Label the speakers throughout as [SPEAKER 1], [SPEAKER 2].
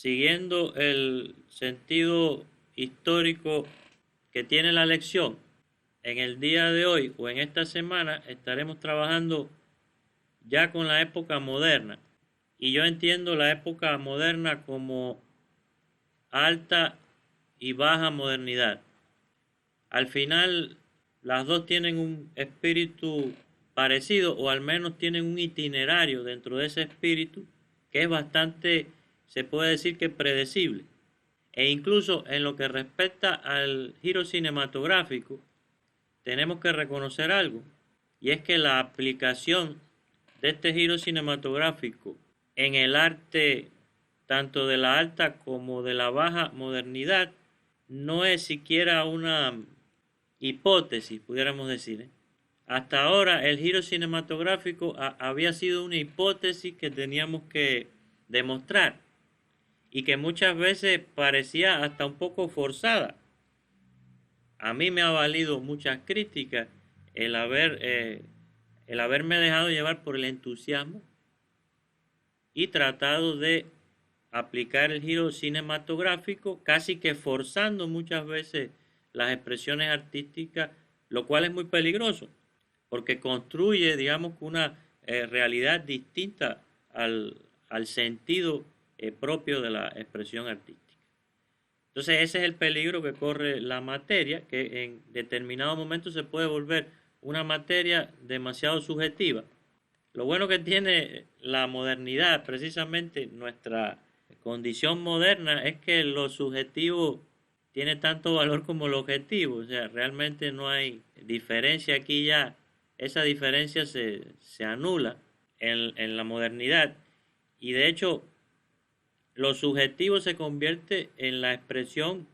[SPEAKER 1] siguiendo el sentido histórico que tiene la lección, en el día de hoy o en esta semana estaremos trabajando ya con la época moderna. Y yo entiendo la época moderna como alta y baja modernidad. Al final, las dos tienen un espíritu parecido, o al menos tienen un itinerario dentro de ese espíritu que es bastante, se puede decir que predecible. E incluso en lo que respecta al giro cinematográfico, tenemos que reconocer algo, y es que la aplicación de este giro cinematográfico en el arte tanto de la alta como de la baja modernidad no es siquiera una hipótesis, pudiéramos decir, ¿eh? Hasta ahora el giro cinematográfico había sido una hipótesis que teníamos que demostrar y que muchas veces parecía hasta un poco forzada. A mí me ha valido muchas críticas el haberme dejado llevar por el entusiasmo y tratado de aplicar el giro cinematográfico, casi que forzando muchas veces las expresiones artísticas, lo cual es muy peligroso, porque construye, digamos, una realidad distinta al sentido propio de la expresión artística. Entonces ese es el peligro que corre la materia, que en determinado momento se puede volver una materia demasiado subjetiva. Lo bueno que tiene la modernidad, precisamente nuestra condición moderna, es que lo subjetivo tiene tanto valor como lo objetivo. O sea, realmente no hay diferencia aquí ya. Esa diferencia se anula en la modernidad. Y de hecho, lo subjetivo se convierte en la expresión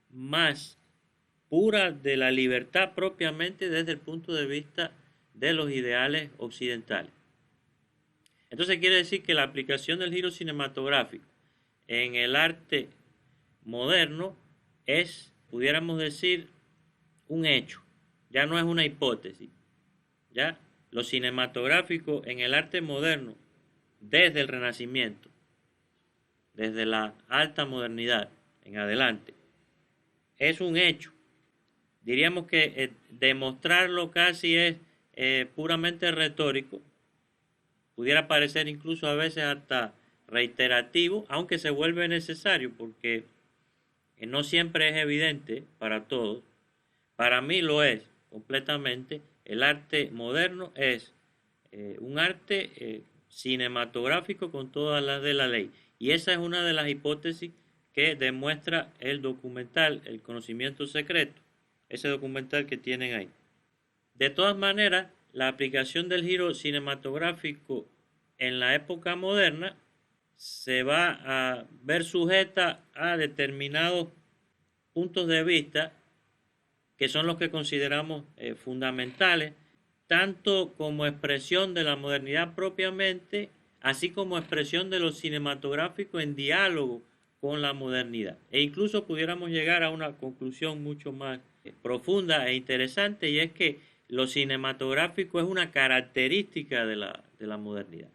[SPEAKER 1] más pura de la libertad propiamente desde el punto de vista de los ideales occidentales. Entonces quiere decir que la aplicación del giro cinematográfico en el arte moderno es, pudiéramos decir, un hecho, ya no es una hipótesis. Ya lo cinematográfico en el arte moderno, desde el Renacimiento, desde la alta modernidad en adelante, es un hecho. Diríamos que demostrarlo casi es puramente retórico, pudiera parecer incluso a veces hasta reiterativo, aunque se vuelve necesario porque no siempre es evidente para todos. Para mí lo es completamente. El arte moderno es un arte cinematográfico con todas las de la ley. Y esa es una de las hipótesis que demuestra el documental El conocimiento secreto, ese documental que tienen ahí. De todas maneras, la aplicación del giro cinematográfico en la época moderna se va a ver sujeta a determinados puntos de vista que son los que consideramos fundamentales, tanto como expresión de la modernidad propiamente, así como expresión de lo cinematográfico en diálogo con la modernidad. E incluso pudiéramos llegar a una conclusión mucho más profunda e interesante, y es que lo cinematográfico es una característica de la modernidad.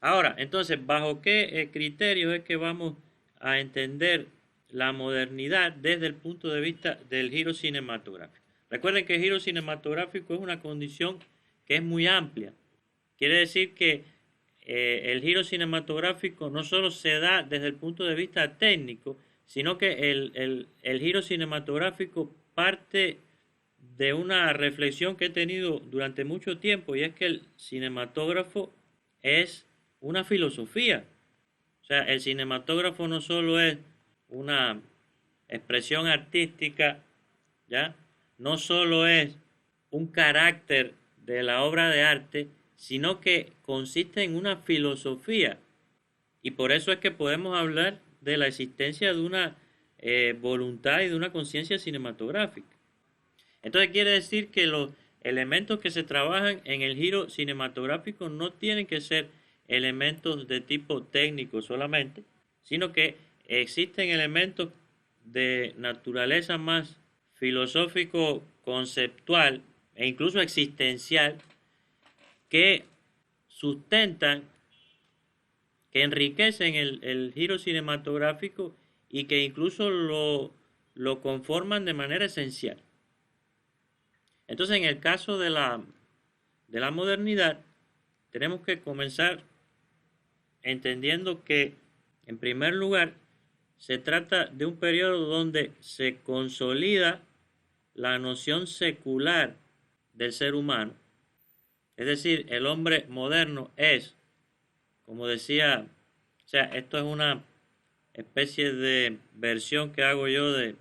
[SPEAKER 1] Ahora, entonces, ¿bajo qué criterios es que vamos a entender la modernidad desde el punto de vista del giro cinematográfico? Recuerden que el giro cinematográfico es una condición que es muy amplia. Quiere decir que el giro cinematográfico no solo se da desde el punto de vista técnico, sino que el giro cinematográfico parte de una reflexión que he tenido durante mucho tiempo, y es que el cinematógrafo es una filosofía. O sea, el cinematógrafo no solo es una expresión artística, ¿ya? No solo es un carácter de la obra de arte, sino que consiste en una filosofía. Y por eso es que podemos hablar de la existencia de una voluntad y de una conciencia cinematográfica. Entonces quiere decir que los elementos que se trabajan en el giro cinematográfico no tienen que ser elementos de tipo técnico solamente, sino que existen elementos de naturaleza más filosófico, conceptual e incluso existencial que sustentan que enriquecen el giro cinematográfico y que incluso lo conforman de manera esencial. Entonces, en el caso de la modernidad, tenemos que comenzar entendiendo que, en primer lugar, se trata de un periodo donde se consolida la noción secular del ser humano. Es decir, el hombre moderno es, como decía, o sea, esto es una especie de versión que hago yo de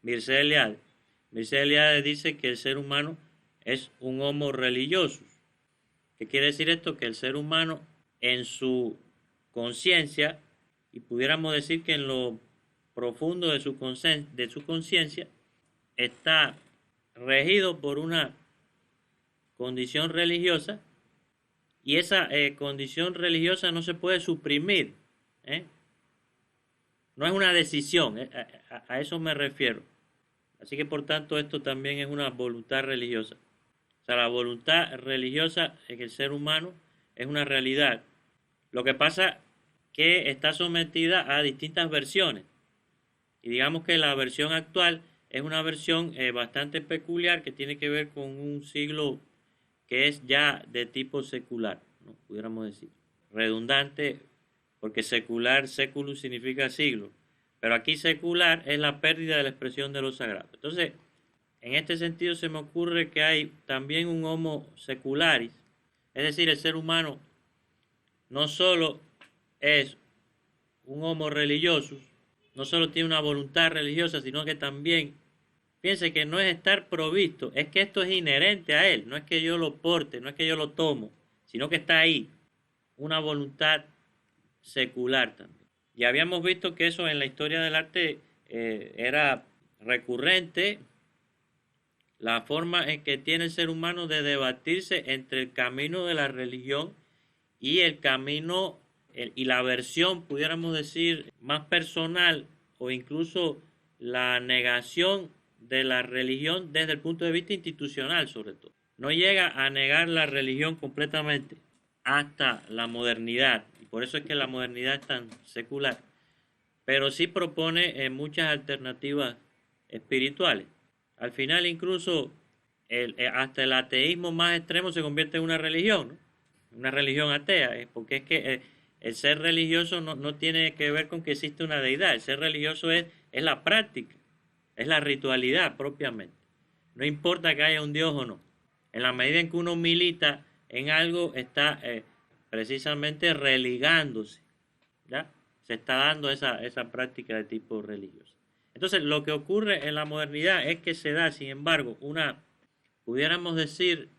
[SPEAKER 1] Mircea Eliade. Mircea Eliade dice que el ser humano es un homo religiosus. ¿Qué quiere decir esto? Que el ser humano en su conciencia, y pudiéramos decir que en lo profundo de su conciencia, está regido por una condición religiosa, y esa condición religiosa no se puede suprimir, ¿eh? No es una decisión, a eso me refiero. Así que por tanto esto también es una voluntad religiosa. O sea, la voluntad religiosa en el ser humano es una realidad. Lo que pasa que está sometida a distintas versiones. Y digamos que la versión actual es una versión bastante peculiar que tiene que ver con un siglo que es ya de tipo secular, ¿no? Pudiéramos decir. Redundante, porque secular, seculus significa siglo. Pero aquí secular es la pérdida de la expresión de lo sagrado. Entonces, en este sentido se me ocurre que hay también un homo secularis. Es decir, el ser humano no solo es un homo religiosus, no solo tiene una voluntad religiosa, sino que también, piense que no es estar provisto, es que esto es inherente a él, no es que yo lo porte, no es que yo lo tomo, sino que está ahí, una voluntad secular también. Ya habíamos visto que eso en la historia del arte era recurrente, la forma en que tiene el ser humano de debatirse entre el camino de la religión y el camino y la versión, pudiéramos decir, más personal o incluso la negación de la religión desde el punto de vista institucional, sobre todo. No llega a negar la religión completamente hasta la modernidad, y por eso es que la modernidad es tan secular, pero sí propone muchas alternativas espirituales. Al final incluso hasta el ateísmo más extremo se convierte en una religión, ¿no? Una religión atea, porque es que el ser religioso no tiene que ver con que existe una deidad, el ser religioso es la práctica, es la ritualidad propiamente. No importa que haya un Dios o no. En la medida en que uno milita en algo, está precisamente religándose, ¿ya? Se está dando esa práctica de tipo religioso. Entonces, lo que ocurre en la modernidad es que se da, sin embargo, una, pudiéramos decir,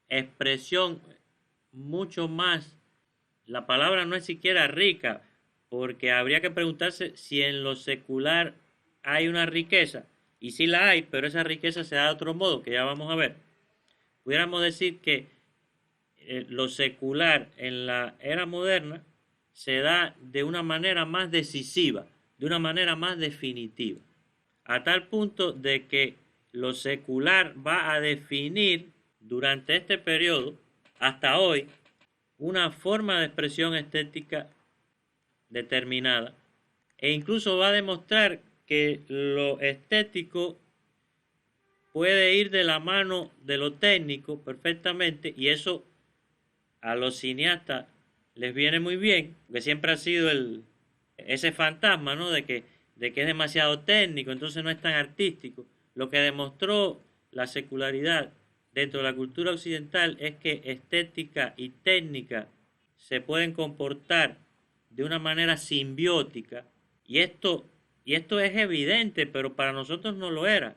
[SPEAKER 1] expresión mucho más, la palabra no es siquiera rica, porque habría que preguntarse si en lo secular hay una riqueza, y sí la hay, pero esa riqueza se da de otro modo, que ya vamos a ver. Pudiéramos decir que lo secular en la era moderna se da de una manera más decisiva, de una manera más definitiva, a tal punto de que lo secular va a definir durante este periodo, hasta hoy, una forma de expresión estética determinada, e incluso va a demostrar que lo estético puede ir de la mano de lo técnico perfectamente, y eso a los cineastas les viene muy bien, porque siempre ha sido ese fantasma, ¿no? de que es demasiado técnico, entonces no es tan artístico. Lo que demostró la secularidad dentro de la cultura occidental es que estética y técnica se pueden comportar de una manera simbiótica, y esto es evidente, pero para nosotros no lo era.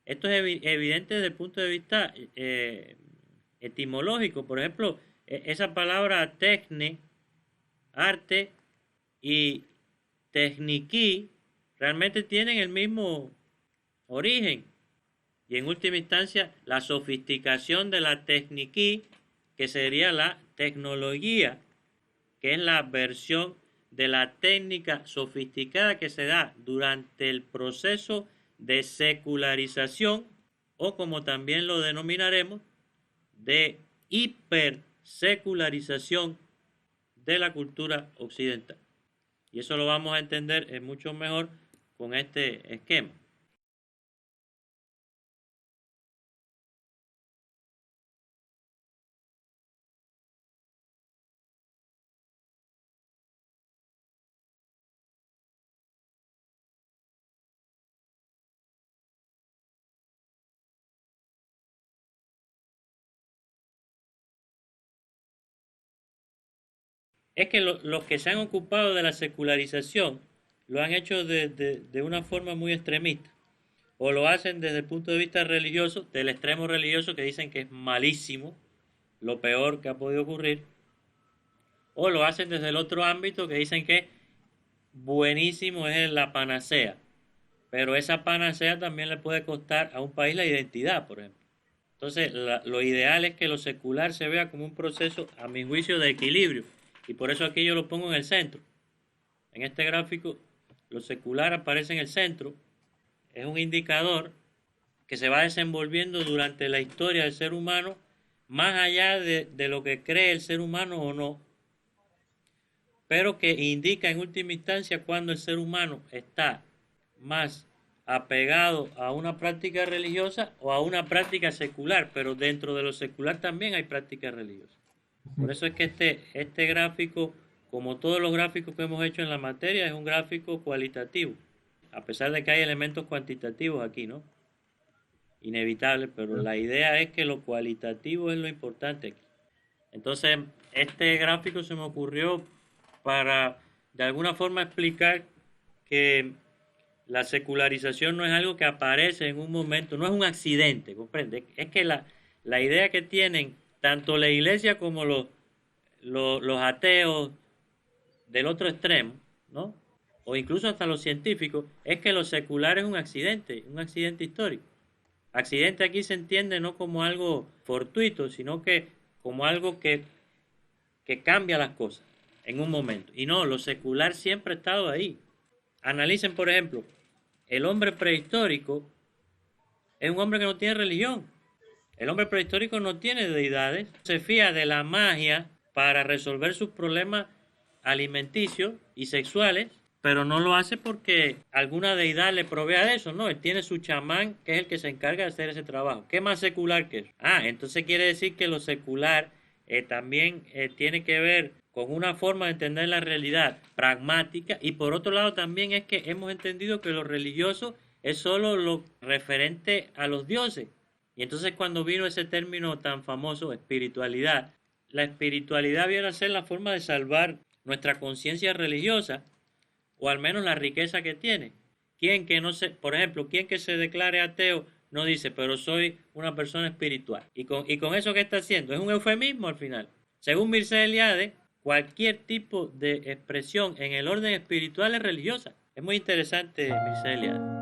[SPEAKER 1] Esto es evidente desde el punto de vista etimológico. Por ejemplo, esa palabra techne, arte, y techniquí realmente tienen el mismo origen. Y en última instancia, la sofisticación de la techniquí, que sería la tecnología, que es la versión de la técnica sofisticada que se da durante el proceso de secularización, o como también lo denominaremos, de hipersecularización de la cultura occidental. Y eso lo vamos a entender mucho mejor con este esquema. Es que los que se han ocupado de la secularización lo han hecho de una forma muy extremista. O lo hacen desde el punto de vista religioso, del extremo religioso que dicen que es malísimo, lo peor que ha podido ocurrir, o lo hacen desde el otro ámbito que dicen que buenísimo, es la panacea, pero esa panacea también le puede costar a un país la identidad, por ejemplo. Entonces, lo ideal es que lo secular se vea como un proceso, a mi juicio, de equilibrio, y por eso aquí yo lo pongo en el centro. En este gráfico, lo secular aparece en el centro, es un indicador que se va desenvolviendo durante la historia del ser humano, más allá de lo que cree el ser humano o no, pero que indica en última instancia cuando el ser humano está más apegado a una práctica religiosa o a una práctica secular, pero dentro de lo secular también hay prácticas religiosas. Por eso es que este gráfico, como todos los gráficos que hemos hecho en la materia, es un gráfico cualitativo, a pesar de que hay elementos cuantitativos aquí, ¿no? Inevitable, pero la idea es que lo cualitativo es lo importante aquí. Entonces, este gráfico se me ocurrió para de alguna forma explicar que la secularización no es algo que aparece en un momento, no es un accidente, ¿comprende? Es que la idea que tienen tanto la iglesia como los ateos del otro extremo, ¿no? O incluso hasta los científicos, es que lo secular es un accidente histórico. Accidente aquí se entiende no como algo fortuito, sino que como algo que cambia las cosas en un momento. Y no, lo secular siempre ha estado ahí. Analicen, por ejemplo, el hombre prehistórico es un hombre que no tiene religión. El hombre prehistórico no tiene deidades. Se fía de la magia para resolver sus problemas alimenticios y sexuales, pero no lo hace porque alguna deidad le provea de eso, no, él tiene su chamán que es el que se encarga de hacer ese trabajo. ¿Qué más secular que eso? Entonces quiere decir que lo secular también tiene que ver con una forma de entender la realidad pragmática, y por otro lado también es que hemos entendido que lo religioso es solo lo referente a los dioses. Y entonces cuando vino ese término tan famoso, espiritualidad, la espiritualidad viene a ser la forma de salvar nuestra conciencia religiosa, o al menos la riqueza que tiene. Quien que no se, por ejemplo, quien que se declare ateo no dice, pero soy una persona espiritual. Y con eso que está haciendo, es un eufemismo al final. Según Mircea Eliade, cualquier tipo de expresión en el orden espiritual es religiosa. Es muy interesante Mircea Eliade.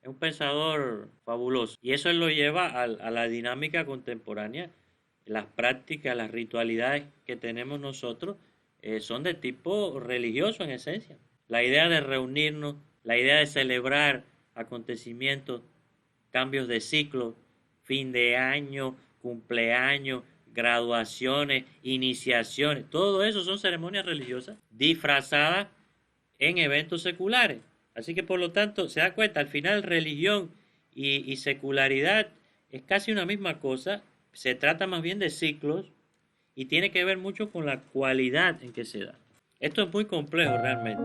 [SPEAKER 1] Es un pensador fabuloso. Y eso lo lleva a la dinámica contemporánea. Las prácticas, las ritualidades que tenemos nosotros son de tipo religioso en esencia. La idea de reunirnos, la idea de celebrar acontecimientos, cambios de ciclo, fin de año, cumpleaños, graduaciones, iniciaciones, todo eso son ceremonias religiosas disfrazadas en eventos seculares. Así que por lo tanto, se da cuenta, al final religión y secularidad es casi una misma cosa, se trata más bien de ciclos y tiene que ver mucho con la cualidad en que se da. Esto es muy complejo realmente.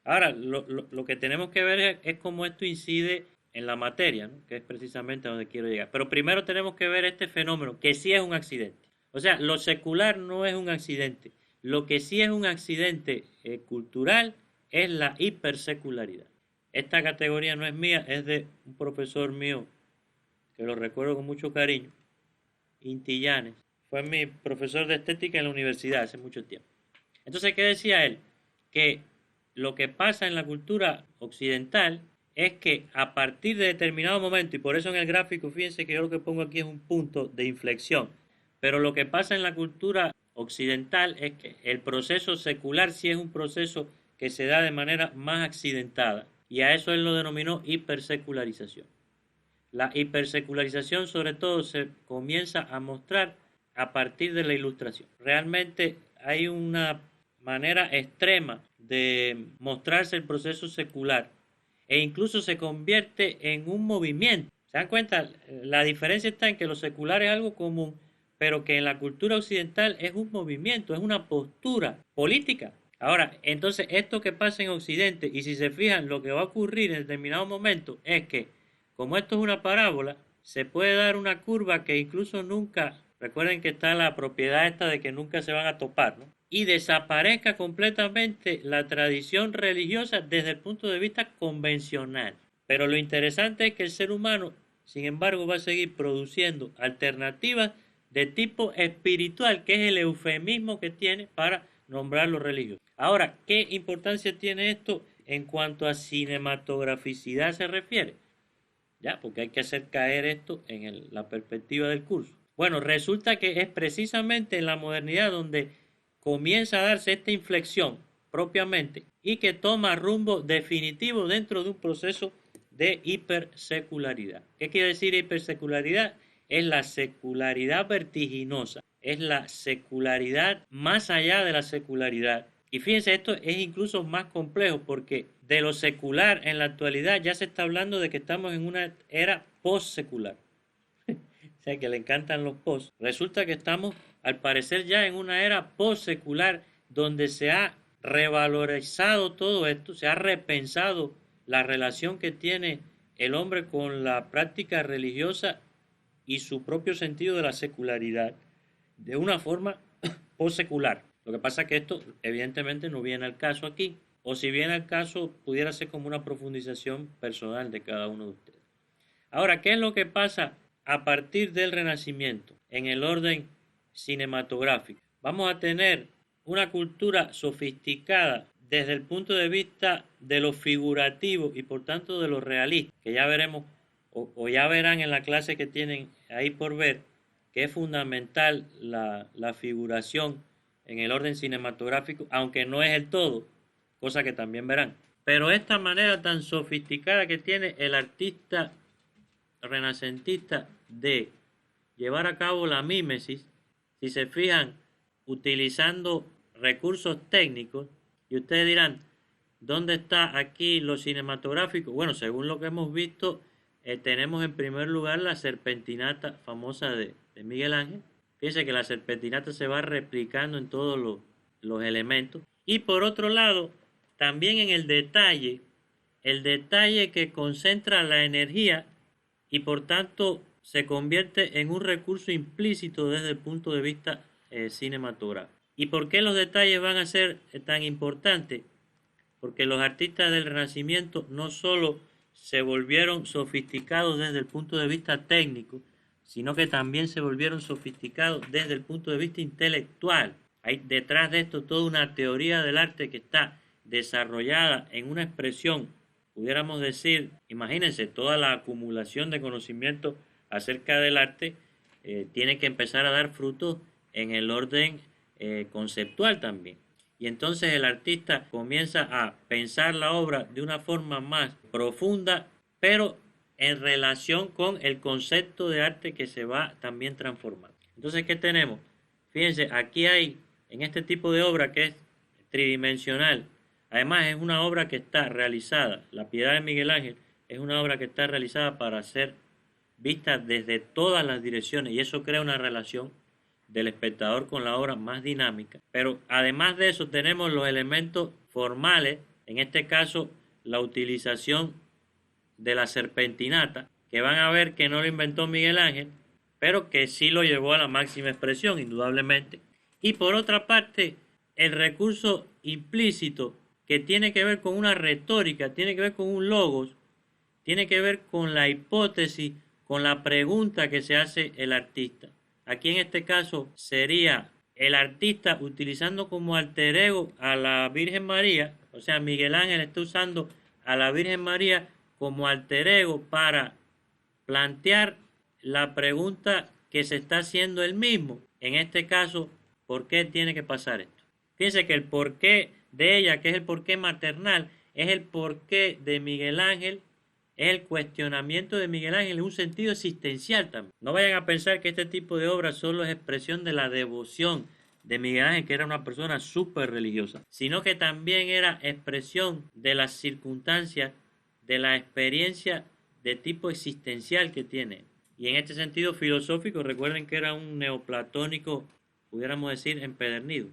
[SPEAKER 1] Ahora, lo que tenemos que ver es cómo esto incide en la materia, ¿no? Que es precisamente a donde quiero llegar. Pero primero tenemos que ver este fenómeno, que sí es un accidente. O sea, lo secular no es un accidente. Lo que sí es un accidente cultural es la hipersecularidad. Esta categoría no es mía, es de un profesor mío, que lo recuerdo con mucho cariño, Intillanes. Fue mi profesor de estética en la universidad hace mucho tiempo. Entonces, ¿qué decía él? Que lo que pasa en la cultura occidental es que a partir de determinado momento, y por eso en el gráfico, fíjense que yo lo que pongo aquí es un punto de inflexión, pero lo que pasa en la cultura occidental es que el proceso secular sí es un proceso que se da de manera más accidentada, y a eso él lo denominó hipersecularización. La hipersecularización sobre todo se comienza a mostrar a partir de la Ilustración. Realmente hay una manera extrema de mostrarse el proceso secular e incluso se convierte en un movimiento. ¿Se dan cuenta? La diferencia está en que lo secular es algo común, pero que en la cultura occidental es un movimiento, es una postura política. Ahora, entonces esto que pasa en Occidente, y si se fijan, lo que va a ocurrir en determinado momento es que, como esto es una parábola, se puede dar una curva que incluso nunca, recuerden que está la propiedad esta de que nunca se van a topar, ¿no? Y desaparezca completamente la tradición religiosa desde el punto de vista convencional. Pero lo interesante es que el ser humano, sin embargo, va a seguir produciendo alternativas de tipo espiritual, que es el eufemismo que tiene para nombrar lo religioso. Ahora, ¿qué importancia tiene esto en cuanto a cinematograficidad se refiere? Ya, porque hay que hacer caer esto en la perspectiva del curso. Bueno, resulta que es precisamente en la modernidad donde comienza a darse esta inflexión propiamente y que toma rumbo definitivo dentro de un proceso de hipersecularidad. ¿Qué quiere decir hipersecularidad? Es la secularidad vertiginosa, es la secularidad más allá de la secularidad. Y fíjense, esto es incluso más complejo porque de lo secular en la actualidad ya se está hablando de que estamos en una era post-secular. O sea, que le encantan los post. Resulta que estamos, al parecer, ya en una era post-secular donde se ha revalorizado todo esto, se ha repensado la relación que tiene el hombre con la práctica religiosa y su propio sentido de la secularidad de una forma post-secular. Lo que pasa es que esto evidentemente no viene al caso aquí, o si viene al caso pudiera ser como una profundización personal de cada uno de ustedes. Ahora, ¿qué es lo que pasa a partir del Renacimiento en el orden cinematográfico? Vamos a tener una cultura sofisticada desde el punto de vista de lo figurativo y por tanto de lo realista, que ya veremos o ya verán en la clase que tienen ahí por ver, que es fundamental la figuración en el orden cinematográfico, aunque no es el todo, cosa que también verán. Pero esta manera tan sofisticada que tiene el artista renacentista de llevar a cabo la mímesis, si se fijan, utilizando recursos técnicos, y ustedes dirán, ¿dónde está aquí lo cinematográfico? Bueno, según lo que hemos visto, tenemos en primer lugar la serpentinata famosa de Miguel Ángel. Fíjense que la serpentinata se va replicando en todos los elementos. Y por otro lado, también en el detalle que concentra la energía y por tanto se convierte en un recurso implícito desde el punto de vista cinematográfico. ¿Y por qué los detalles van a ser tan importantes? Porque los artistas del Renacimiento no solo se volvieron sofisticados desde el punto de vista técnico, sino que también se volvieron sofisticados desde el punto de vista intelectual. Hay detrás de esto toda una teoría del arte que está desarrollada en una expresión, pudiéramos decir, imagínense, toda la acumulación de conocimiento acerca del arte tiene que empezar a dar frutos en el orden conceptual también. Y entonces el artista comienza a pensar la obra de una forma más profunda, pero en relación con el concepto de arte que se va también transformando. Entonces, ¿qué tenemos? Fíjense, aquí hay, en este tipo de obra que es tridimensional, además es una obra que está realizada, La Piedad de Miguel Ángel es una obra que está realizada para ser vista desde todas las direcciones y eso crea una relación del espectador con la obra más dinámica. Pero además de eso tenemos los elementos formales, en este caso la utilización de la serpentinata, que van a ver que no lo inventó Miguel Ángel, pero que sí lo llevó a la máxima expresión, indudablemente. Y por otra parte, el recurso implícito que tiene que ver con una retórica, tiene que ver con un logos, tiene que ver con la hipótesis, con la pregunta que se hace el artista. Aquí en este caso sería el artista utilizando como alter ego a la Virgen María, o sea, Miguel Ángel está usando a la Virgen María como alter ego para plantear la pregunta que se está haciendo él mismo. En este caso, ¿por qué tiene que pasar esto? Fíjense que el porqué de ella, que es el porqué maternal, es el porqué de Miguel Ángel, es el cuestionamiento de Miguel Ángel en un sentido existencial también. No vayan a pensar que este tipo de obras solo es expresión de la devoción de Miguel Ángel, que era una persona súper religiosa, sino que también era expresión de las circunstancias, de la experiencia de tipo existencial que tiene. Y en este sentido filosófico, recuerden que era un neoplatónico, pudiéramos decir, empedernido.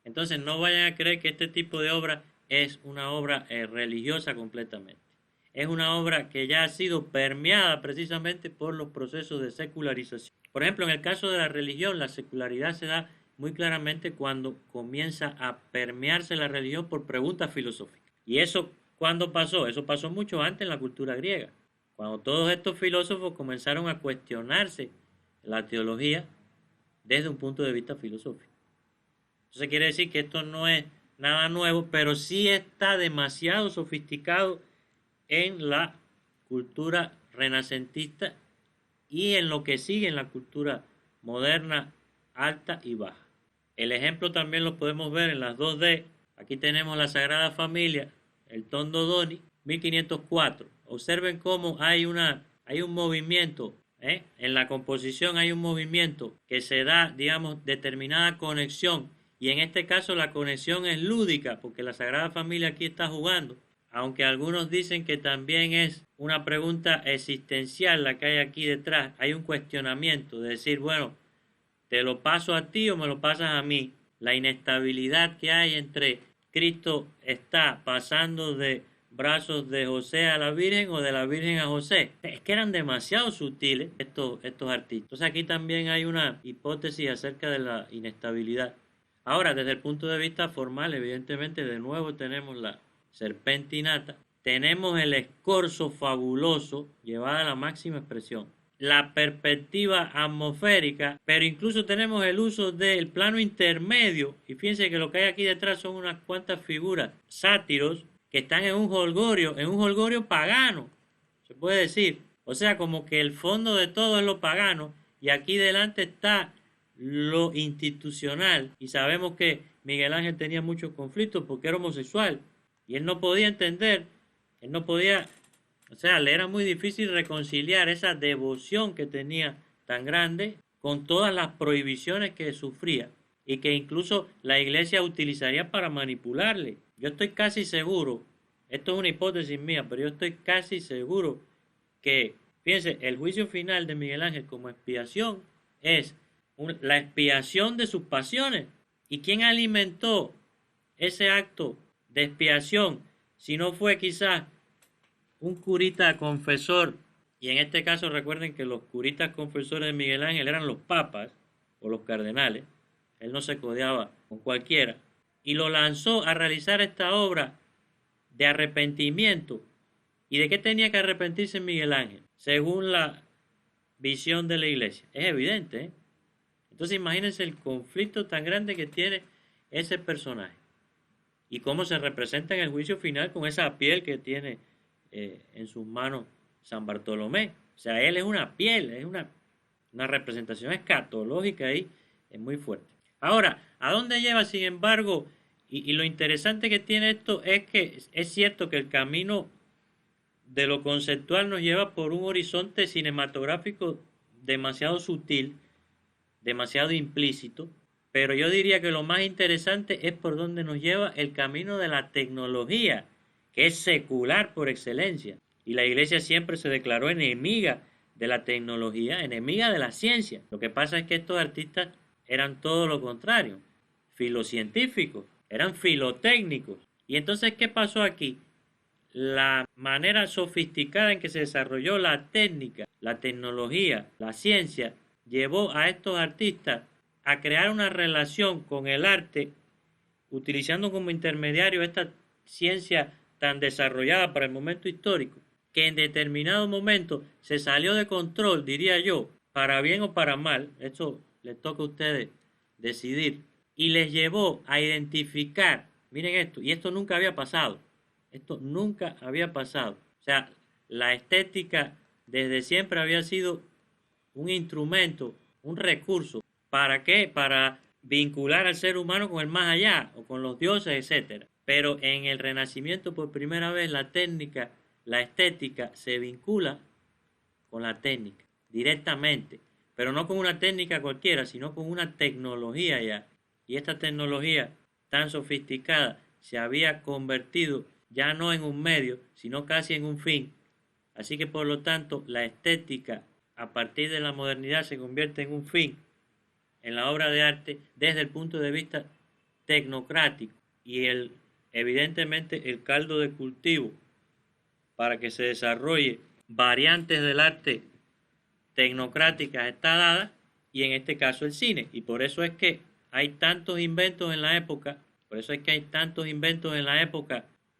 [SPEAKER 1] Entonces no vayan a creer que este tipo de obra es una obra religiosa completamente. Es una obra que ya ha sido permeada precisamente por los procesos de secularización. Por ejemplo, en el caso de la religión, la secularidad se da muy claramente cuando comienza a permearse la religión por preguntas filosóficas. ¿Y eso cuándo pasó? Eso pasó mucho antes en la cultura griega, cuando todos estos filósofos comenzaron a cuestionarse la teología desde un punto de vista filosófico. Entonces quiere decir que esto no es nada nuevo, pero sí está demasiado sofisticado en la cultura renacentista y en lo que sigue en la cultura moderna alta y baja. El ejemplo también lo podemos ver en las 2D. Aquí tenemos la Sagrada Familia, el Tondo Doni, 1504. Observen cómo hay un movimiento, en la composición hay un movimiento que se da, digamos, determinada conexión. Y en este caso la conexión es lúdica, porque la Sagrada Familia aquí está jugando. Aunque algunos dicen que también es una pregunta existencial la que hay aquí detrás. Hay un cuestionamiento de decir, bueno, ¿te lo paso a ti o me lo pasas a mí? La inestabilidad que hay entre Cristo está pasando de brazos de José a la Virgen o de la Virgen a José. Es que eran demasiado sutiles estos artistas. Entonces aquí también hay una hipótesis acerca de la inestabilidad. Ahora, desde el punto de vista formal, evidentemente, de nuevo tenemos la serpentinata, tenemos el escorzo fabuloso llevado a la máxima expresión, la perspectiva atmosférica, pero incluso tenemos el uso del plano intermedio, y fíjense que lo que hay aquí detrás son unas cuantas figuras, sátiros, que están en un jolgorio pagano, se puede decir, o sea, como que el fondo de todo es lo pagano, y aquí delante está lo institucional, y sabemos que Miguel Ángel tenía muchos conflictos porque era homosexual, y él no podía entender, o sea, le era muy difícil reconciliar esa devoción que tenía tan grande con todas las prohibiciones que sufría y que incluso la iglesia utilizaría para manipularle. Yo estoy casi seguro, esto es una hipótesis mía, pero yo estoy casi seguro que Fíjense, el juicio final de Miguel Ángel como expiación es la expiación de sus pasiones. ¿Y quién alimentó ese acto de expiación si no fue quizás un curita confesor? Y en este caso recuerden que los curitas confesores de Miguel Ángel eran los papas o los cardenales. Él no se codeaba con cualquiera. Y lo lanzó a realizar esta obra de arrepentimiento. ¿Y de qué tenía que arrepentirse Miguel Ángel? Según la visión de la iglesia. Es evidente, ¿eh? Entonces imagínense el conflicto tan grande que tiene ese personaje. Y cómo se representa en el juicio final con esa piel que tiene en sus manos San Bartolomé. O sea, él es una piel, es una representación escatológica ahí, es muy fuerte. Ahora, ¿a dónde lleva, sin embargo? Y lo interesante que tiene esto es que es cierto que el camino de lo conceptual nos lleva por un horizonte cinematográfico demasiado sutil, demasiado implícito, pero yo diría que lo más interesante es por donde nos lleva el camino de la tecnología, que es secular por excelencia. Y la iglesia siempre se declaró enemiga de la tecnología, enemiga de la ciencia. Lo que pasa es que estos artistas eran todo lo contrario, filocientíficos, eran filotécnicos. Y entonces, ¿qué pasó aquí? La manera sofisticada en que se desarrolló la técnica, la tecnología, la ciencia, llevó a estos artistas a crear una relación con el arte, utilizando como intermediario esta ciencia tan desarrollada para el momento histórico, que en determinado momento se salió de control, diría yo, para bien o para mal, esto les toca a ustedes decidir, y les llevó a identificar, miren esto, y esto nunca había pasado, o sea, la estética desde siempre había sido un instrumento, un recurso, ¿para qué? Para vincular al ser humano con el más allá, o con los dioses, etc. Pero en el Renacimiento por primera vez la técnica, la estética se vincula con la técnica directamente, pero no con una técnica cualquiera, sino con una tecnología ya. Y esta tecnología tan sofisticada se había convertido ya no en un medio, sino casi en un fin. Así que por lo tanto la estética a partir de la modernidad se convierte en un fin en la obra de arte desde el punto de vista tecnocrático, y evidentemente el caldo de cultivo para que se desarrolle variantes del arte tecnocráticas está dada, y en este caso el cine. Y por eso es que hay tantos inventos en la época,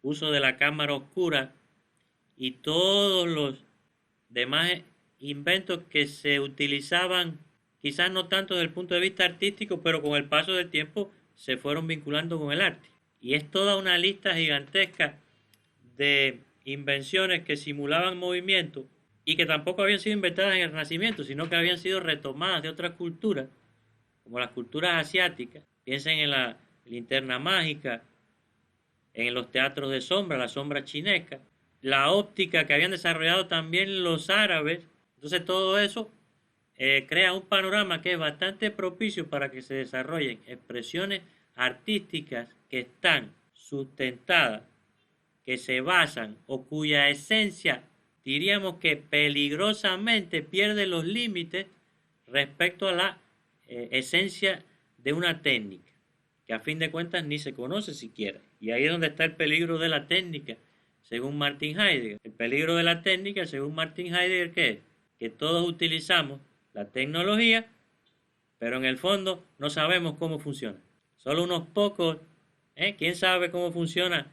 [SPEAKER 1] uso de la cámara oscura y todos los demás inventos que se utilizaban, quizás no tanto desde el punto de vista artístico, pero con el paso del tiempo se fueron vinculando con el arte. Y es toda una lista gigantesca de invenciones que simulaban movimiento y que tampoco habían sido inventadas en el Renacimiento, sino que habían sido retomadas de otras culturas, como las culturas asiáticas. Piensen en la linterna mágica, en los teatros de sombra, la sombra chinesca, la óptica que habían desarrollado también los árabes. Entonces todo eso crea un panorama que es bastante propicio para que se desarrollen expresiones artísticas que están sustentadas, que se basan o cuya esencia diríamos que peligrosamente pierde los límites respecto a la esencia de una técnica, que a fin de cuentas ni se conoce siquiera. Y ahí es donde está el peligro de la técnica, según Martin Heidegger. El peligro de la técnica, según Martin Heidegger, ¿qué es? Que todos utilizamos la tecnología, pero en el fondo no sabemos cómo funciona. Solo unos pocos, ¿quién sabe cómo funciona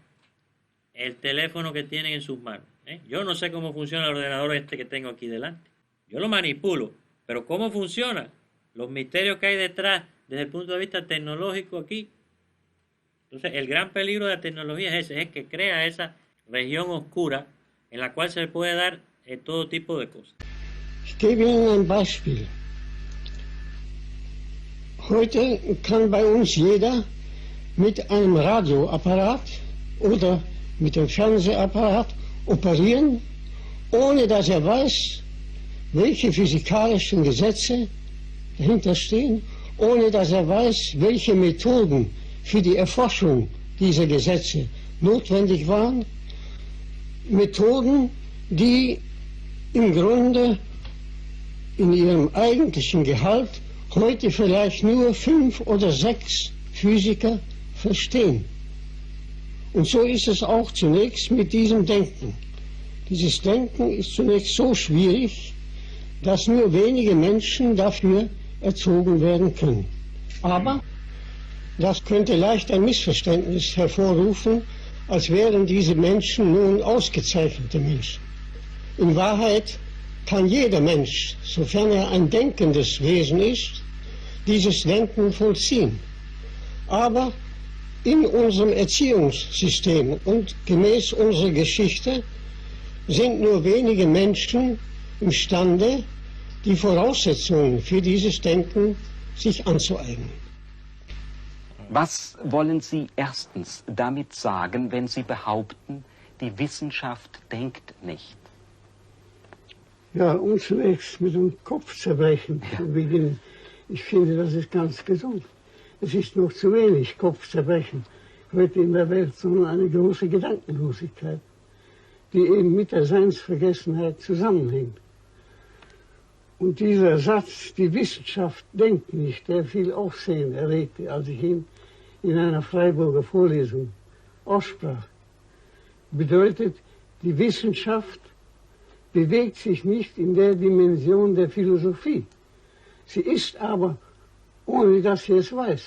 [SPEAKER 1] el teléfono que tienen en sus manos? Yo no sé cómo funciona el ordenador este que tengo aquí delante. Yo lo manipulo, pero ¿cómo funciona? Los misterios que hay detrás desde el punto de vista tecnológico aquí. Entonces, el gran peligro de la tecnología es ese, es que crea esa región oscura en la cual se puede dar todo tipo de cosas.
[SPEAKER 2] Ich gebe Ihnen ein Beispiel. Heute kann bei uns jeder mit einem Radioapparat oder mit dem Fernsehapparat operieren, ohne dass er weiß, welche physikalischen Gesetze dahinter stehen, ohne dass er weiß, welche Methoden für die Erforschung dieser Gesetze notwendig waren. Methoden, die im Grunde in ihrem eigentlichen Gehalt heute vielleicht nur 5 oder 6 Physiker verstehen. Und so ist es auch zunächst mit diesem Denken. Dieses Denken ist zunächst so schwierig, dass nur wenige Menschen dafür erzogen werden können. Aber das könnte leicht ein Missverständnis hervorrufen, als wären diese Menschen nun ausgezeichnete Menschen. In Wahrheit kann jeder Mensch, sofern er ein denkendes Wesen ist, dieses Denken vollziehen. Aber in unserem Erziehungssystem und gemäß unserer Geschichte sind nur wenige Menschen imstande, die Voraussetzungen für dieses Denken sich anzueignen.
[SPEAKER 3] Was wollen Sie erstens damit sagen, wenn Sie behaupten, die Wissenschaft denkt nicht?
[SPEAKER 2] Ja, um zunächst mit dem Kopfzerbrechen zu beginnen. Ich finde, das ist ganz gesund. Es ist noch zu wenig Kopfzerbrechen heute in der Welt, sondern eine große Gedankenlosigkeit, die eben mit der Seinsvergessenheit zusammenhängt. Und dieser Satz, die Wissenschaft denkt nicht, der viel Aufsehen erregte, als ich ihn in einer Freiburger Vorlesung aussprach, bedeutet, die Wissenschaft bewegt sich nicht in der Dimension der Philosophie. Sie ist aber, ohne dass sie es weiß,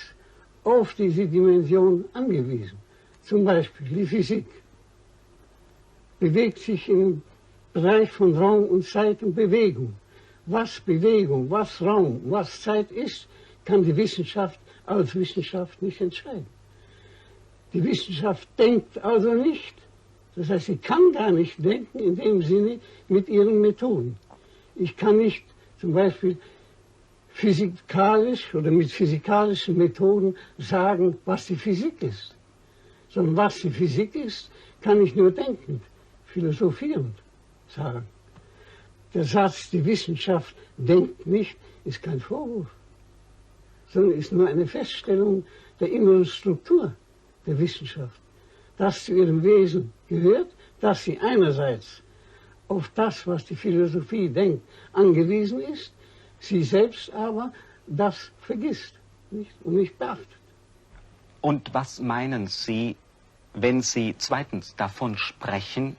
[SPEAKER 2] auf diese Dimension angewiesen. Zum Beispiel die Physik bewegt sich im Bereich von Raum und Zeit und Bewegung. Was Bewegung, was Raum, was Zeit ist, kann die Wissenschaft als Wissenschaft nicht entscheiden. Die Wissenschaft denkt also nicht. Das heißt, sie kann gar nicht denken in dem Sinne mit ihren Methoden. Ich kann nicht zum Beispiel physikalisch oder mit physikalischen Methoden sagen, was die Physik ist. Sondern was die Physik ist, kann ich nur denkend, philosophierend sagen. Der Satz, die Wissenschaft denkt nicht, ist kein Vorwurf, sondern ist nur eine Feststellung der inneren Struktur der Wissenschaft, dass zu ihrem Wesen gehört, dass sie einerseits auf das, was die Philosophie denkt, angewiesen ist, sie selbst aber das vergisst nicht, und nicht beachtet.
[SPEAKER 3] Und was meinen Sie, wenn Sie zweitens davon sprechen,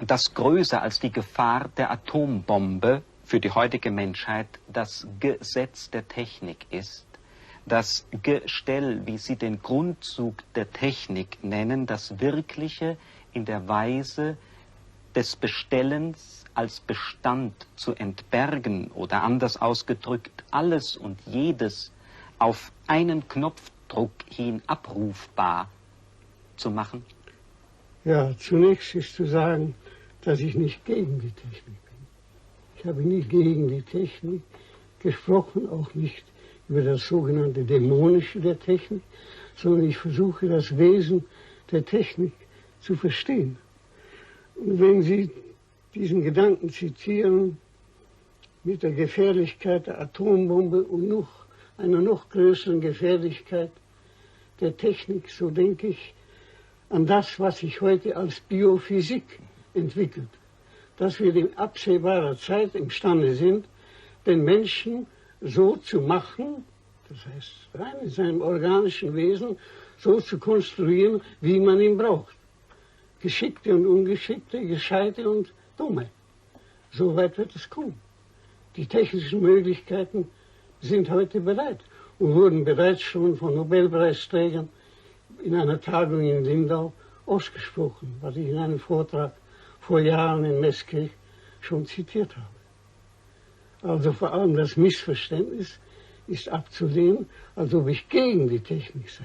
[SPEAKER 3] dass größer als die Gefahr der Atombombe für die heutige Menschheit das Gesetz der Technik ist? Das Gestell, wie Sie den Grundzug der Technik nennen, das Wirkliche in der Weise des Bestellens als Bestand zu entbergen oder anders ausgedrückt, alles und jedes auf einen Knopfdruck hin abrufbar zu machen?
[SPEAKER 2] Ja, zunächst ist zu sagen, dass ich nicht gegen die Technik bin. Ich habe nie gegen die Technik gesprochen, auch nicht über das sogenannte Dämonische der Technik, sondern ich versuche das Wesen der Technik zu verstehen. Und wenn Sie diesen Gedanken zitieren mit der Gefährlichkeit der Atombombe und einer noch größeren Gefährlichkeit der Technik, so denke ich an das, was sich heute als Biophysik entwickelt, dass wir in absehbarer Zeit imstande sind, den Menschen so zu machen, das heißt rein in seinem organischen Wesen, so zu konstruieren, wie man ihn braucht. Geschickte und Ungeschickte, Gescheite und Dumme. So weit wird es kommen. Die technischen Möglichkeiten sind heute bereit und wurden bereits schon von Nobelpreisträgern in einer Tagung in Lindau ausgesprochen, was ich in einem Vortrag vor Jahren in Meßkirch schon zitiert habe. Also vor allem das Missverständnis ist abzulehnen, als ob ich gegen die Technik sei.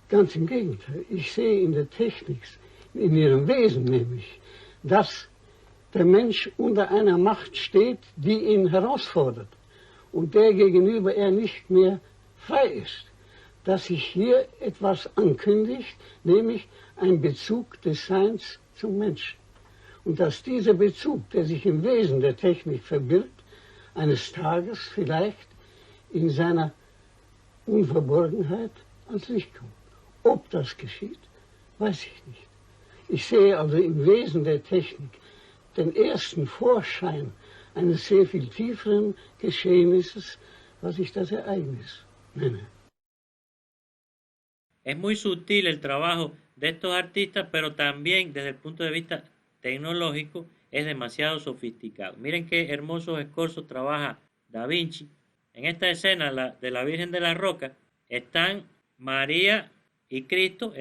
[SPEAKER 2] Ganz im Gegenteil, ich sehe in der Technik, in ihrem Wesen nämlich, dass der Mensch unter einer Macht steht, die ihn herausfordert und der gegenüber er nicht mehr frei ist. Dass sich hier etwas ankündigt, nämlich ein Bezug des Seins zum Menschen. Und dass dieser Bezug, der sich im Wesen der Technik verbirgt, eines Tages vielleicht in seiner Unverborgenheit ans Licht kommt. Ob das geschieht, weiß ich nicht. Ich sehe also im Wesen der Technik den ersten Vorschein eines sehr viel tieferen Geschehnisses, was ich das Ereignis nenne.
[SPEAKER 1] Es muy sutil el trabajo de estos artistas, pero también desde el punto de vista tecnológico es demasiado sofisticado. Miren qué hermosos escorzos trabaja Da Vinci. En esta escena de la Virgen de la Roca están María y Cristo,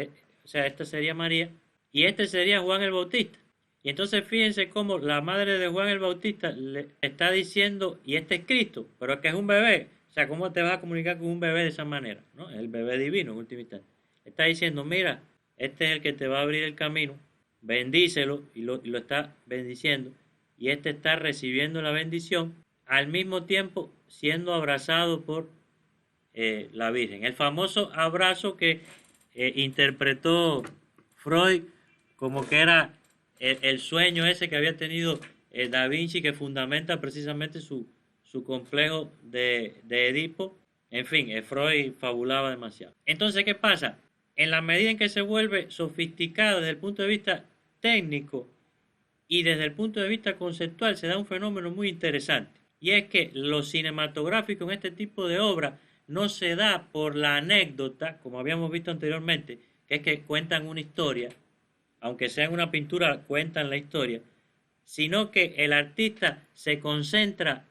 [SPEAKER 1] o sea, esta sería María, y este sería Juan el Bautista. Y entonces fíjense cómo la madre de Juan el Bautista le está diciendo, y este es Cristo, pero es que es un bebé. O sea, ¿cómo te vas a comunicar con un bebé de esa manera? ¿No? El bebé divino, en última instancia. Está diciendo, mira, este es el que te va a abrir el camino, bendícelo, y lo está bendiciendo, y este está recibiendo la bendición, al mismo tiempo siendo abrazado por la Virgen. El famoso abrazo que interpretó Freud como que era el sueño ese que había tenido Da Vinci, que fundamenta precisamente su complejo de Edipo. En fin, Freud fabulaba demasiado. Entonces, ¿qué pasa? En la medida en que se vuelve sofisticado desde el punto de vista técnico y desde el punto de vista conceptual, se da un fenómeno muy interesante. Y es que lo cinematográfico en este tipo de obras no se da por la anécdota, como habíamos visto anteriormente, que es que cuentan una historia, aunque sea en una pintura, cuentan la historia, sino que el artista se concentra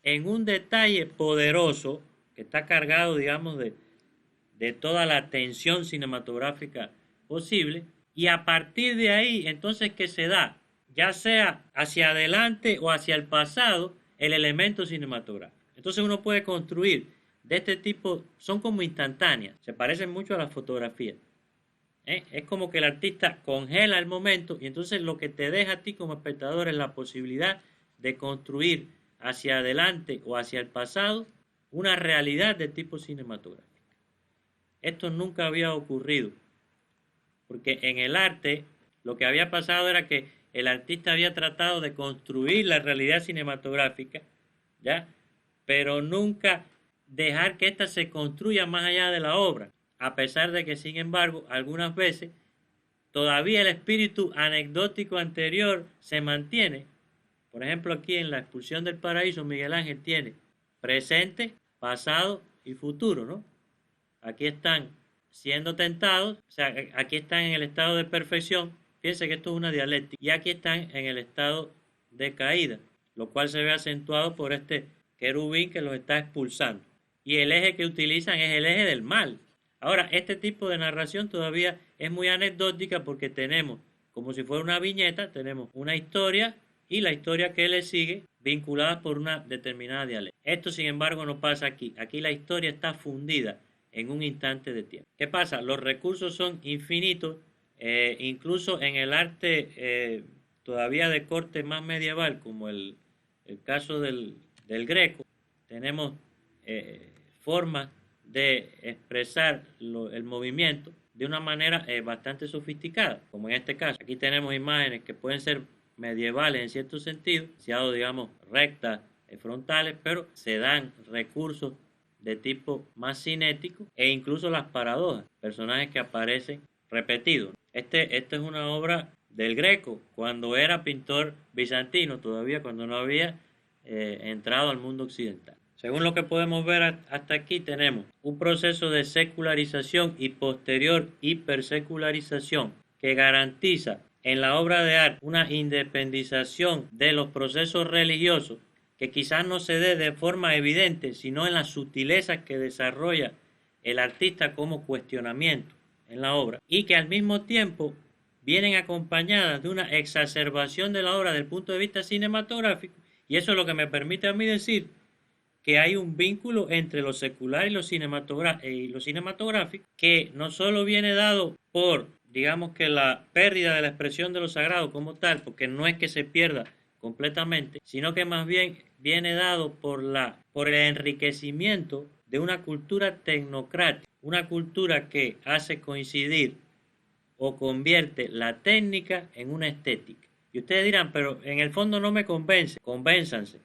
[SPEAKER 1] en un detalle poderoso que está cargado, digamos, de toda la tensión cinematográfica posible, y a partir de ahí, entonces, que se da, ya sea hacia adelante o hacia el pasado, el elemento cinematográfico. Entonces uno puede construir de este tipo, son como instantáneas, se parecen mucho a las fotografías. Es como que el artista congela el momento y entonces lo que te deja a ti como espectador es la posibilidad de construir hacia adelante o hacia el pasado una realidad de tipo cinematográfico. Esto nunca había ocurrido, porque en el arte lo que había pasado era que el artista había tratado de construir la realidad cinematográfica, ¿ya? Pero nunca dejar que ésta se construya más allá de la obra, a pesar de que, sin embargo, algunas veces todavía el espíritu anecdótico anterior se mantiene. Por ejemplo, aquí en La Expulsión del Paraíso, Miguel Ángel tiene presente, pasado y futuro, ¿no? Aquí están siendo tentados, o sea, aquí están en el estado de perfección. Fíjense que esto es una dialéctica. Y aquí están en el estado de caída, lo cual se ve acentuado por este querubín que los está expulsando. Y el eje que utilizan es el eje del mal. Ahora, este tipo de narración todavía es muy anecdótica porque tenemos, como si fuera una viñeta, tenemos una historia y la historia que le sigue vinculadas por una determinada dialéctica. Esto, sin embargo, no pasa aquí. Aquí la historia está fundida en un instante de tiempo. ¿Qué pasa? Los recursos son infinitos, incluso en el arte todavía de corte más medieval, como el caso del Greco, tenemos formas de expresar el movimiento de una manera bastante sofisticada, como en este caso. Aquí tenemos imágenes que pueden ser medievales en cierto sentido, digamos rectas, frontales, pero se dan recursos de tipo más cinético e incluso las paradojas, personajes que aparecen repetidos. Esta es una obra del Greco, cuando era pintor bizantino, todavía cuando no había entrado al mundo occidental. Según lo que podemos ver hasta aquí, tenemos un proceso de secularización y posterior hipersecularización que garantiza en la obra de arte una independización de los procesos religiosos que quizás no se dé de forma evidente, sino en las sutilezas que desarrolla el artista como cuestionamiento en la obra, y que al mismo tiempo vienen acompañadas de una exacerbación de la obra desde el punto de vista cinematográfico, y eso es lo que me permite a mí decir que hay un vínculo entre lo secular y lo cinematográfico, que no solo viene dado por, digamos que la pérdida de la expresión de lo sagrado como tal, porque no es que se pierda completamente, sino que más bien viene dado por el enriquecimiento de una cultura tecnocrática, una cultura que hace coincidir o convierte la técnica en una estética. Y ustedes dirán, pero en el fondo no me convence. Convénzanse.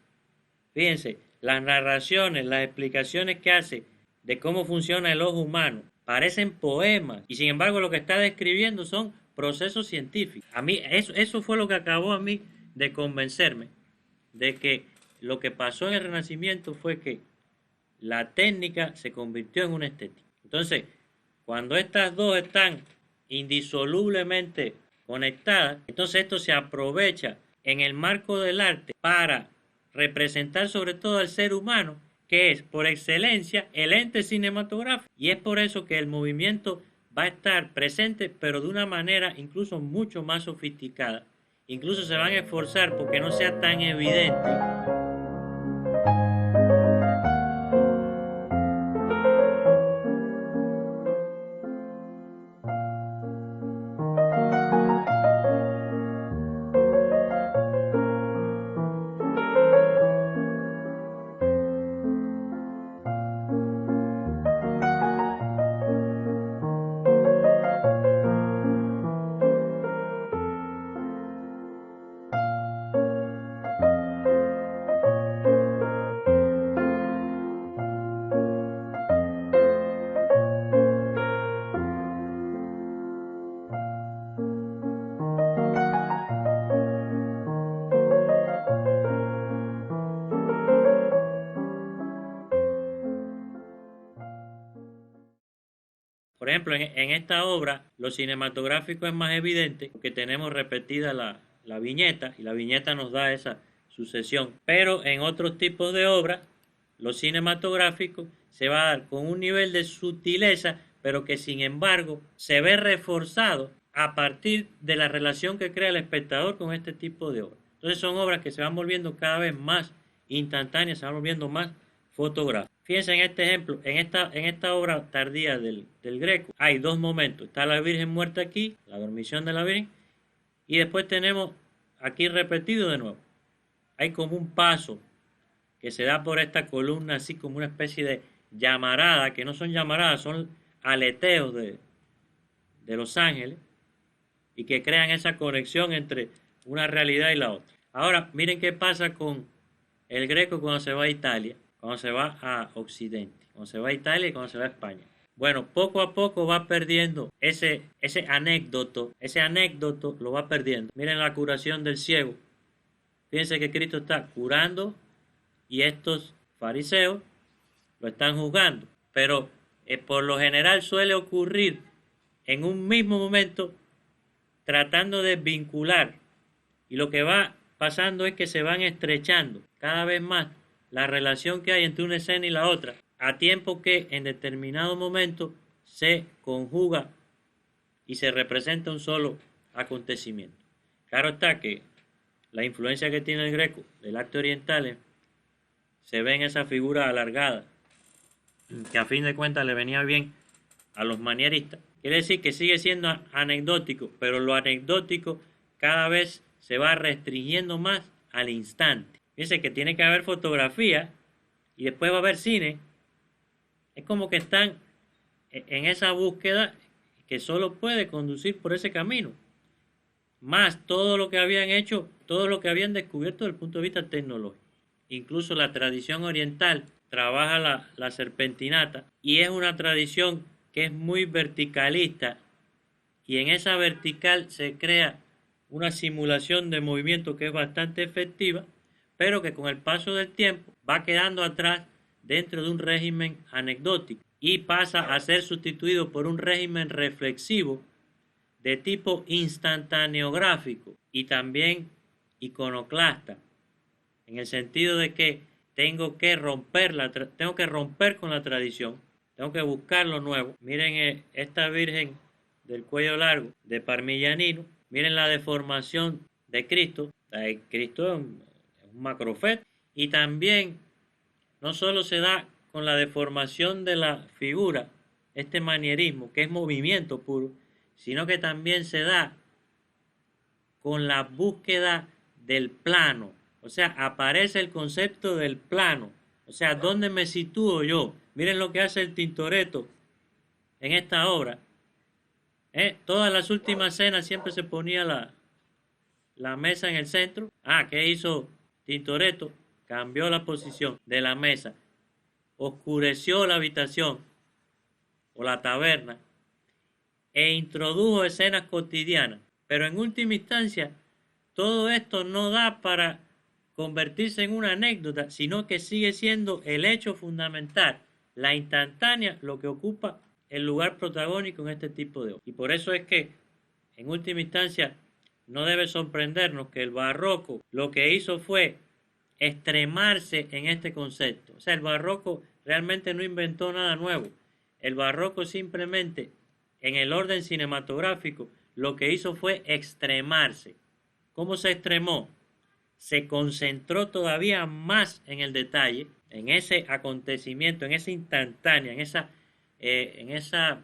[SPEAKER 1] Fíjense, las narraciones, las explicaciones que hace de cómo funciona el ojo humano parecen poemas, y sin embargo lo que está describiendo son procesos científicos. A mí eso fue lo que acabó a mí de convencerme de que lo que pasó en el Renacimiento fue que la técnica se convirtió en una estética. Entonces, cuando estas dos están indisolublemente conectadas, entonces esto se aprovecha en el marco del arte para representar sobre todo al ser humano, que es por excelencia el ente cinematográfico. Y es por eso que el movimiento va a estar presente, pero de una manera incluso mucho más sofisticada. Incluso se van a esforzar porque no sea tan evidente. Por ejemplo, en esta obra, lo cinematográfico es más evidente porque tenemos repetida la viñeta y la viñeta nos da esa sucesión. Pero en otros tipos de obras, lo cinematográfico se va a dar con un nivel de sutileza, pero que sin embargo se ve reforzado a partir de la relación que crea el espectador con este tipo de obras. Entonces son obras que se van volviendo cada vez más instantáneas, se van volviendo más fotográficas. Fíjense en este ejemplo, en esta obra tardía del Greco, hay dos momentos. Está la Virgen muerta aquí, la dormición de la Virgen, y después tenemos aquí repetido de nuevo. Hay como un paso que se da por esta columna, así como una especie de llamarada, que no son llamaradas, son aleteos de los ángeles, y que crean esa conexión entre una realidad y la otra. Ahora, miren qué pasa con el Greco cuando se va a Italia, cuando se va a Occidente, cuando se va a Italia y cuando se va a España. Bueno, poco a poco va perdiendo ese anécdoto lo va perdiendo. Miren la curación del ciego. Fíjense que Cristo está curando y estos fariseos lo están juzgando. Pero por lo general suele ocurrir en un mismo momento tratando de vincular. Y lo que va pasando es que se van estrechando cada vez más la relación que hay entre una escena y la otra, a tiempo que en determinado momento se conjuga y se representa un solo acontecimiento. Claro está que la influencia que tiene el Greco del arte oriental se ve en esa figura alargada, que a fin de cuentas le venía bien a los manieristas. Quiere decir que sigue siendo anecdótico, pero lo anecdótico cada vez se va restringiendo más al instante. Fíjense que tiene que haber fotografía y después va a haber cine. Es como que están en esa búsqueda que solo puede conducir por ese camino. Más todo lo que habían hecho, todo lo que habían descubierto desde el punto de vista tecnológico. Incluso la tradición oriental trabaja la serpentinata y es una tradición que es muy verticalista y en esa vertical se crea una simulación de movimiento que es bastante efectiva, pero que con el paso del tiempo va quedando atrás dentro de un régimen anecdótico y pasa a ser sustituido por un régimen reflexivo de tipo instantaneográfico y también iconoclasta, en el sentido de que tengo que romper con la tradición, tengo que buscar lo nuevo. Miren esta Virgen del cuello largo de Parmigianino, miren la deformación de Cristo. Cristo es un macrofet y también no solo se da con la deformación de la figura, este manierismo que es movimiento puro, sino que también se da con la búsqueda del plano. O sea, aparece el concepto del plano. O sea, ¿dónde me sitúo yo? Miren lo que hace el Tintoretto en esta obra. Todas las últimas cenas siempre se ponía la mesa en el centro. ¿Qué hizo Tintoretto? Cambió la posición de la mesa, oscureció la habitación o la taberna e introdujo escenas cotidianas. Pero en última instancia, todo esto no da para convertirse en una anécdota, sino que sigue siendo el hecho fundamental, la instantánea, lo que ocupa el lugar protagónico en este tipo de obras. Y por eso es que, en última instancia, no debe sorprendernos que el barroco lo que hizo fue extremarse en este concepto. O sea, el barroco realmente no inventó nada nuevo. El barroco simplemente, en el orden cinematográfico, lo que hizo fue extremarse. ¿Cómo se extremó? Se concentró todavía más en el detalle, en ese acontecimiento, en esa instantánea, en esa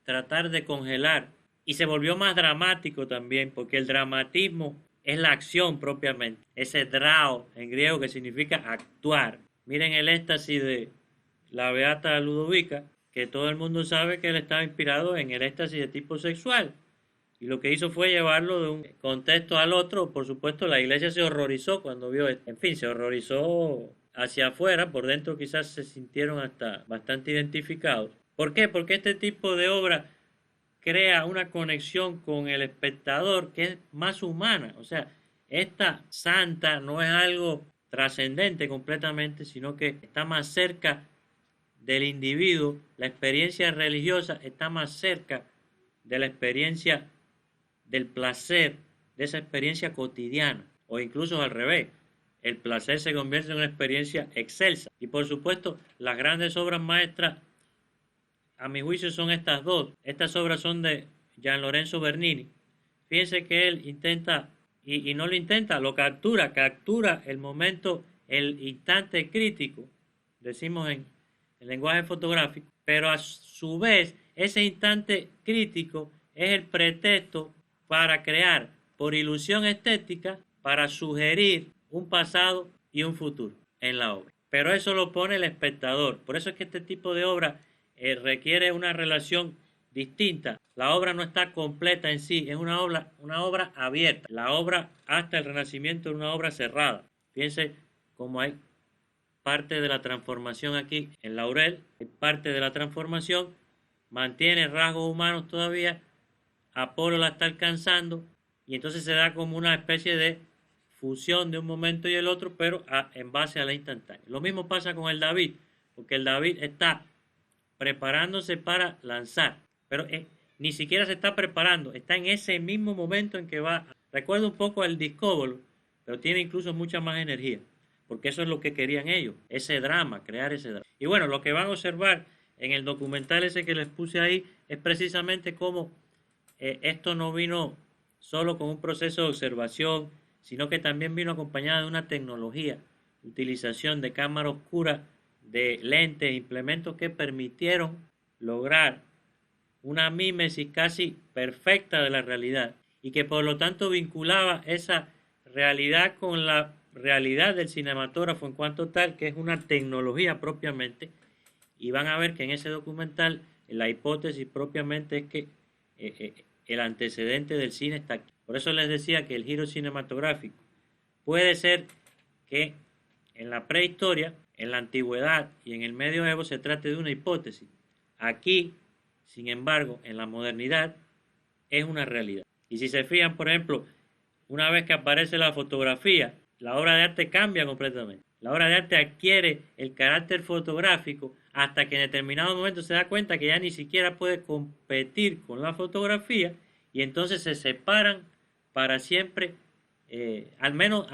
[SPEAKER 1] tratar de congelar, y se volvió más dramático también, porque el dramatismo es la acción propiamente, ese drao en griego que significa actuar. Miren el éxtasis de la Beata Ludovica, que todo el mundo sabe que él estaba inspirado en el éxtasis de tipo sexual, y lo que hizo fue llevarlo de un contexto al otro. Por supuesto, la iglesia se horrorizó cuando vio esto. En fin, se horrorizó hacia afuera, por dentro quizás se sintieron hasta bastante identificados. ¿Por qué? Porque este tipo de obra crea una conexión con el espectador que es más humana. O sea, esta santa no es algo trascendente completamente, sino que está más cerca del individuo. La experiencia religiosa está más cerca de la experiencia del placer, de esa experiencia cotidiana, o incluso al revés. El placer se convierte en una experiencia excelsa. Y por supuesto, las grandes obras maestras, a mi juicio, son estas dos. Estas obras son de Gian Lorenzo Bernini. Fíjense que él intenta, y no lo intenta, lo captura el momento, el instante crítico, decimos en el lenguaje fotográfico, pero a su vez, ese instante crítico es el pretexto para crear, por ilusión estética, para sugerir un pasado y un futuro en la obra. Pero eso lo pone el espectador. Por eso es que este tipo de obra requiere una relación distinta. La obra no está completa en sí, es una obra abierta. La obra hasta el Renacimiento es una obra cerrada. Fíjense cómo hay parte de la transformación aquí en Laurel, parte de la transformación, mantiene rasgos humanos todavía. Apolo la está alcanzando y entonces se da como una especie de fusión de un momento y el otro, pero en base a la instantánea. Lo mismo pasa con el David, porque el David está preparándose para lanzar, pero ni siquiera se está preparando, está en ese mismo momento en que va. Recuerda un poco al Discóbolo, pero tiene incluso mucha más energía, porque eso es lo que querían ellos, ese drama, crear ese drama. Y bueno, lo que van a observar en el documental ese que les puse ahí es precisamente cómo esto no vino solo con un proceso de observación, sino que también vino acompañada de una tecnología, utilización de cámara oscura, de lentes, implementos que permitieron lograr una mímesis casi perfecta de la realidad y que por lo tanto vinculaba esa realidad con la realidad del cinematógrafo en cuanto tal, que es una tecnología propiamente. Y van a ver que en ese documental la hipótesis propiamente es que el antecedente del cine está aquí. Por eso les decía que el giro cinematográfico puede ser que en la prehistoria, en la antigüedad y en el medioevo se trate de una hipótesis. Aquí, sin embargo, en la modernidad es una realidad. Y si se fijan, por ejemplo, una vez que aparece la fotografía, la obra de arte cambia completamente. La obra de arte adquiere el carácter fotográfico hasta que en determinado momento se da cuenta que ya ni siquiera puede competir con la fotografía y entonces se separan para siempre, al menos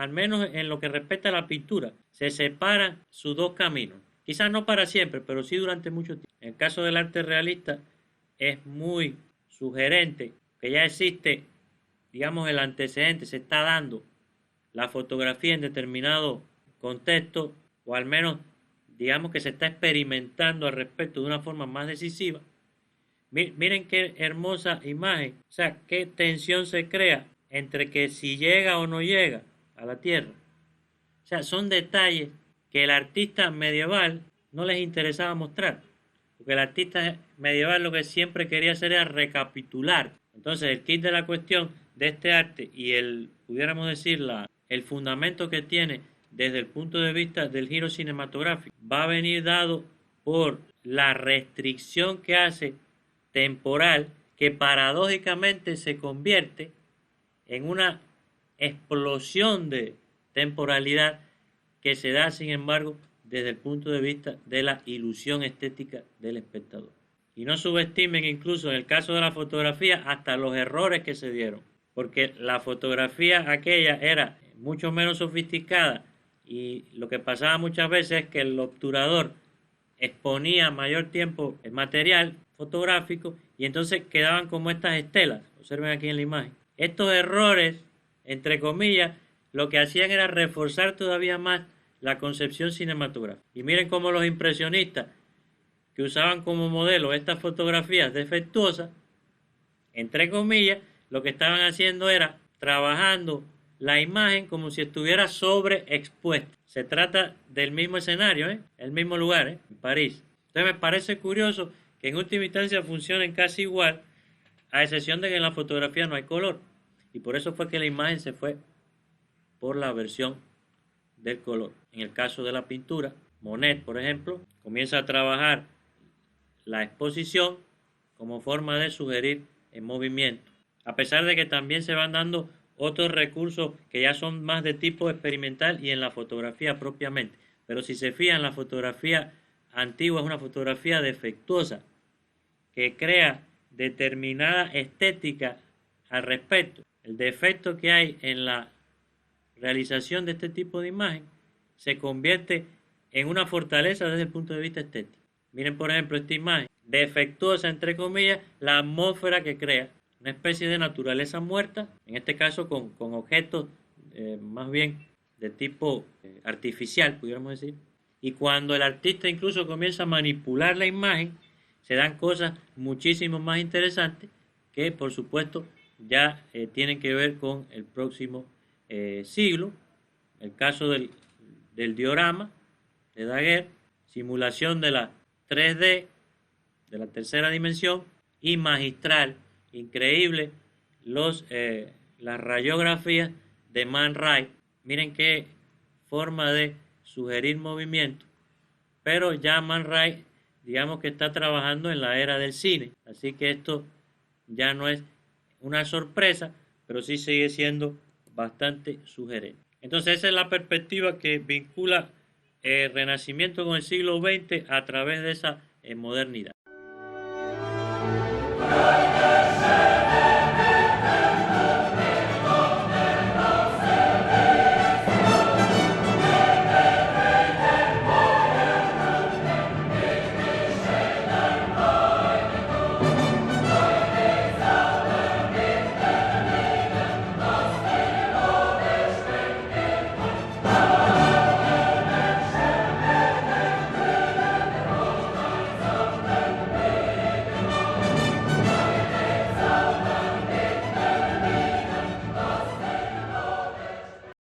[SPEAKER 1] en lo que respecta a la pintura, se separan sus dos caminos. Quizás no para siempre, pero sí durante mucho tiempo. En el caso del arte realista es muy sugerente que ya existe, digamos, el antecedente, se está dando la fotografía en determinado contexto, o al menos digamos que se está experimentando al respecto de una forma más decisiva. Miren qué hermosa imagen, o sea, qué tensión se crea entre que si llega o no llega a la Tierra. O sea, son detalles que el artista medieval no les interesaba mostrar, porque el artista medieval lo que siempre quería hacer era recapitular. Entonces, el kit de la cuestión de este arte y pudiéramos decir, el fundamento que tiene desde el punto de vista del giro cinematográfico va a venir dado por la restricción que hace temporal, que paradójicamente se convierte en una explosión de temporalidad que se da, sin embargo, desde el punto de vista de la ilusión estética del espectador. Y no subestimen incluso en el caso de la fotografía hasta los errores que se dieron, porque la fotografía aquella era mucho menos sofisticada y lo que pasaba muchas veces es que el obturador exponía mayor tiempo el material fotográfico y entonces quedaban como estas estelas. Observen aquí en la imagen. Estos errores, entre comillas, lo que hacían era reforzar todavía más la concepción cinematográfica. Y miren cómo los impresionistas que usaban como modelo estas fotografías defectuosas, entre comillas, lo que estaban haciendo era trabajando la imagen como si estuviera sobreexpuesta. Se trata del mismo escenario, el mismo lugar, en París. Entonces me parece curioso que en última instancia funcionen casi igual, a excepción de que en la fotografía no hay color. Y por eso fue que la imagen se fue por la versión del color. En el caso de la pintura, Monet, por ejemplo, comienza a trabajar la exposición como forma de sugerir el movimiento. A pesar de que también se van dando otros recursos que ya son más de tipo experimental y en la fotografía propiamente. Pero si se fijan, la fotografía antigua es una fotografía defectuosa que crea determinada estética al respecto. El defecto que hay en la realización de este tipo de imagen se convierte en una fortaleza desde el punto de vista estético. Miren, por ejemplo, esta imagen, defectuosa, entre comillas, la atmósfera que crea, una especie de naturaleza muerta, en este caso con objetos más bien de tipo artificial, pudiéramos decir. Y cuando el artista incluso comienza a manipular la imagen, se dan cosas muchísimo más interesantes que, por supuesto, ya tienen que ver con el próximo siglo. El caso del diorama de Daguerre, simulación de la 3D, de la tercera dimensión, y magistral, increíble, las rayografías de Man Ray. Miren qué forma de sugerir movimiento, pero ya Man Ray, digamos que está trabajando en la era del cine, así que esto ya no es una sorpresa, pero sí sigue siendo bastante sugerente. Entonces esa es la perspectiva que vincula el Renacimiento con el siglo XX a través de esa modernidad.